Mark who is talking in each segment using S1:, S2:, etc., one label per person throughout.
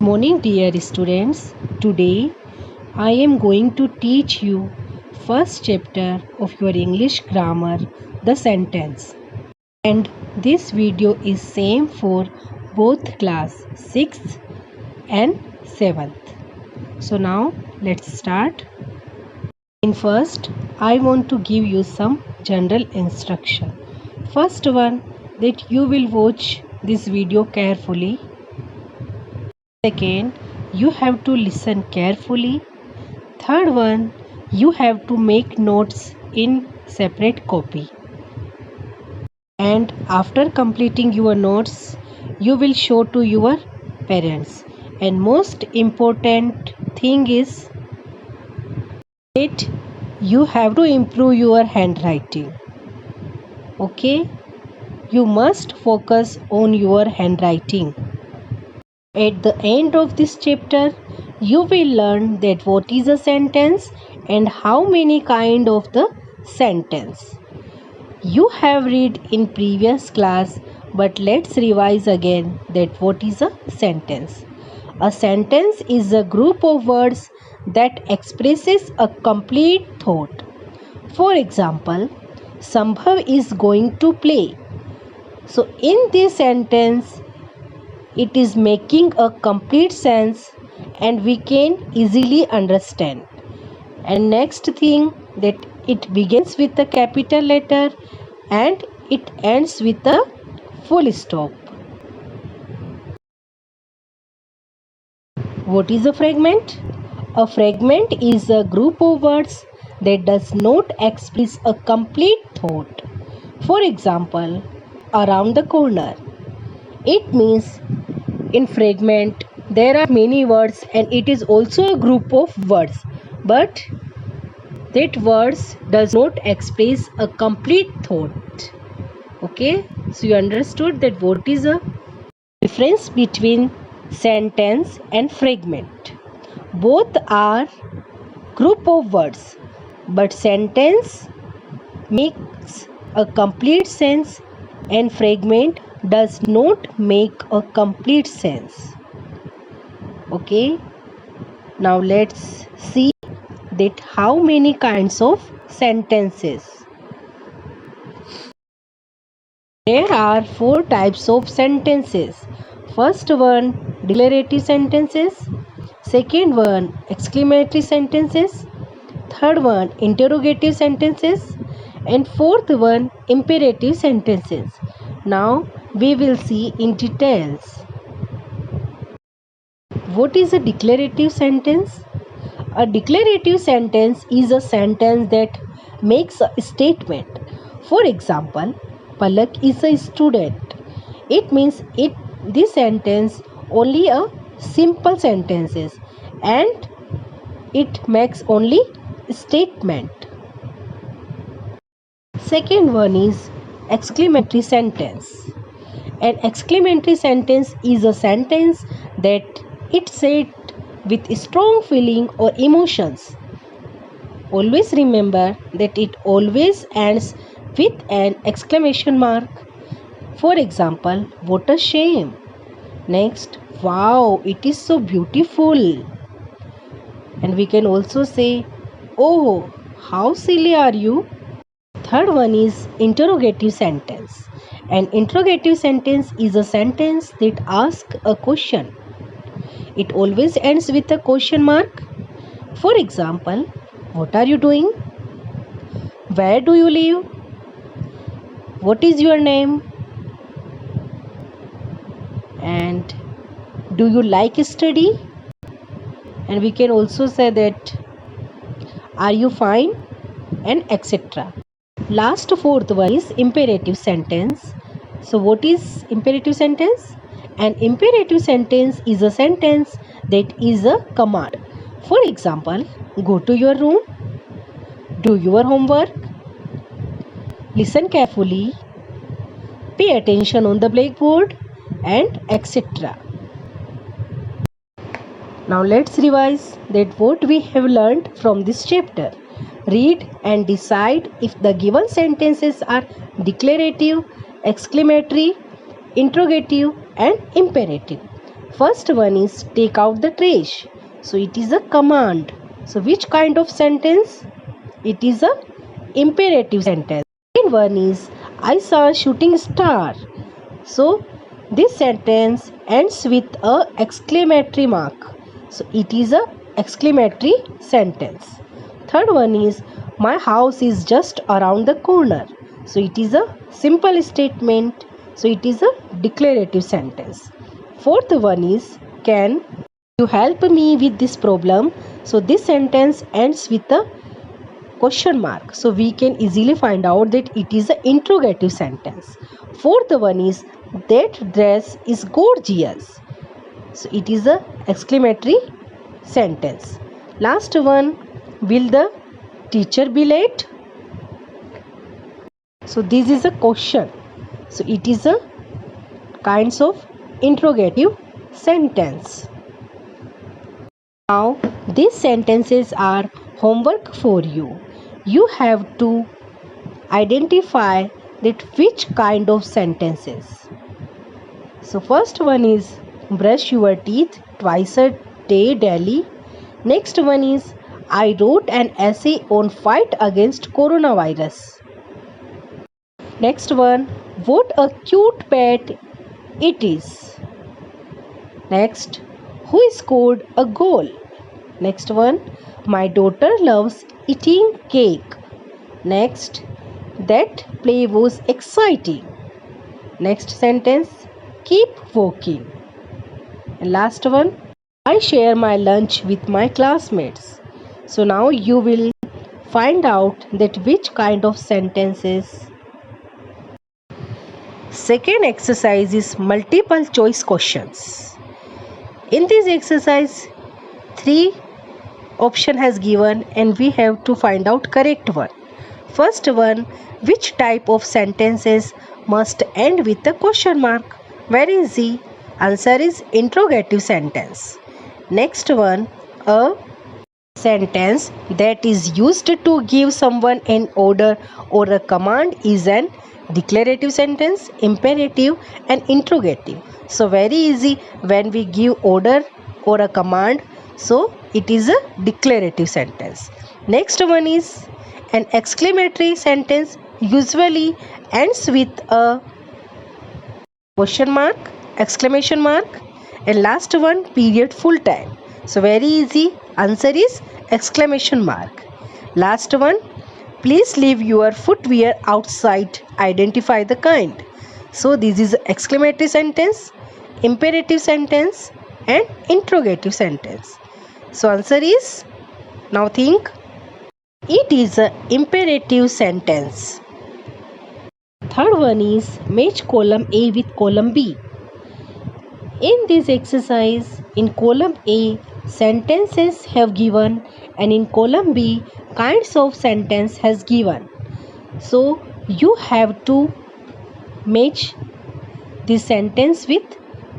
S1: Morning, dear students. Today I am going to teach you first chapter of your English grammar, the sentence. And this video is same for both class 6th and 7th. So now let's start. In first, I want to give you some general instruction. First one, that you will watch this video carefully. Second, you have to listen carefully. Third one, you have to make notes in separate copy. And after completing your notes, you will show to your parents. And most important thing is that you have to improve your handwriting. Okay? You must focus on your handwriting. At the end of this chapter, you will learn that what is a sentence and how many kind of the sentence. You have read in previous class, but let's revise again that what is a sentence. A sentence is a group of words that expresses a complete thought. For example, Sambhav is going to play. So in this sentence, it is making a complete sense and we can easily understand. And next thing, that it begins with a capital letter and it ends with a full stop. What is a fragment? A fragment is a group of words that does not express a complete thought. For example, around the corner. It means in fragment there are many words and it is also a group of words, but that words does not express a complete thought. Okay, so you understood that what is a difference between sentence and fragment. Both are group of words, but sentence makes a complete sense and fragment does not make a complete sense. Okay, now let's see that how many kinds of sentences. There are 4 types of sentences. First one, declarative sentences. Second one, exclamatory sentences. Third one, interrogative sentences. And fourth one, imperative sentences. Now we will see in details. What is a declarative sentence? A declarative sentence is a sentence that makes a statement. For example, Palak is a student. It means this sentence only a simple sentences and it makes only statement. Second one is exclamatory sentence. An exclamatory sentence is a sentence that it said with strong feeling or emotions. Always remember that it always ends with an exclamation mark. For example, what a shame. Next, wow, it is so beautiful. And we can also say, oh, how silly are you? Third one is interrogative sentence. An interrogative sentence is a sentence that asks a question. It always ends with a question mark. For example, what are you doing? Where do you live? What is your name? And do you like study? And we can also say that, are you fine? And etc. Last fourth one is imperative sentence. So what is imperative sentence? An imperative sentence is a sentence that is a command. For example, go to your room, do your homework, listen carefully, pay attention on the blackboard, and etc. Now let's revise that what we have learned from this chapter. Read and decide if the given sentences are declarative, exclamatory, interrogative and imperative. First one is take out the trash. So it is a command. So which kind of sentence? It is a imperative sentence. Second one is I saw a shooting star. So this sentence ends with a exclamatory mark. So it is a exclamatory sentence. Third one is my house is just around the corner. So it is a simple statement. So it is a declarative sentence. Fourth one is can you help me with this problem? So this sentence ends with a question mark. So we can easily find out that it is an interrogative sentence. Fourth one is that dress is gorgeous. So it is a exclamatory sentence. Last one, will the teacher be late? So this is a question. So it is a kinds of interrogative sentence. Now these sentences are homework for you. You have to identify that which kind of sentences. So first one is brush your teeth twice a day daily. Next one is I wrote an essay on fight against coronavirus. Next one, what a cute pet it is. Next, who scored a goal? Next one, my daughter loves eating cake. Next, that play was exciting. Next sentence, keep walking. And last one, I share my lunch with my classmates. So now you will find out that which kind of sentences. Second exercise is multiple choice questions. In this exercise, 3 option has given and we have to find out correct one. First one, which type of sentences must end with a question mark? Very easy. Answer is interrogative sentence. Next one, a sentence that is used to give someone an order or a command is an declarative sentence, imperative and interrogative. So very easy, when we give order or a command, so it is a declarative sentence. Next one is an exclamatory sentence, usually ends with a question mark, exclamation mark, and last one, period, full time. So very easy, answer is exclamation mark. Last one, please leave your footwear outside, identify the kind. So this is exclamatory sentence, imperative sentence and interrogative sentence. So answer is, now think, it is an imperative sentence. Third one is match column A with column B. In this exercise, in column A, sentences have given and in column B, kinds of sentence has given. So you have to match this sentence with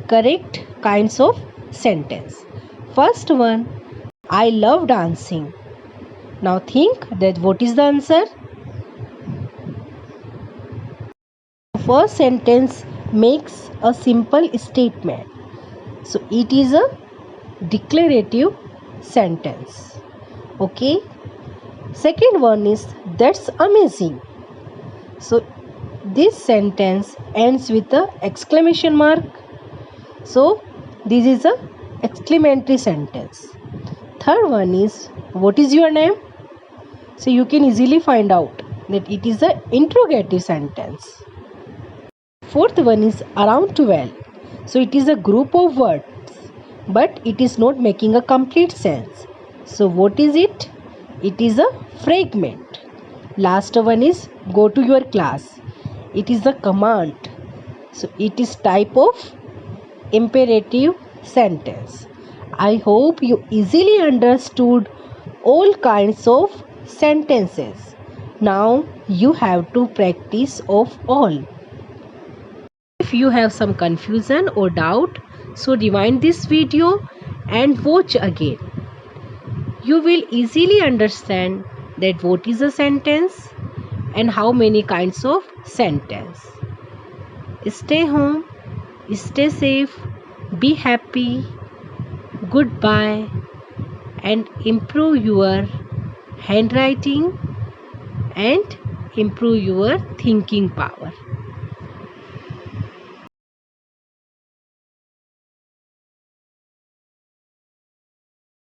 S1: correct kinds of sentence. First one, I love dancing. Now think that what is the answer? First sentence makes a simple statement. So it is a declarative sentence. Okay. Second one is that's amazing. So this sentence ends with a exclamation mark. So this is a exclamatory sentence. Third one is what is your name? So you can easily find out that it is a interrogative sentence. Fourth one is around 12. So it is a group of words, but it is not making a complete sense. So what is it? It is a fragment. Last one is go to your class. It is a command. So it is type of imperative sentence. I hope you easily understood all kinds of sentences. Now you have to practice of all. If you have some confusion or doubt, so rewind this video and watch again. You will easily understand that what is a sentence and how many kinds of sentence. Stay home, stay safe Be happy, goodbye, and improve your handwriting and improve your thinking power.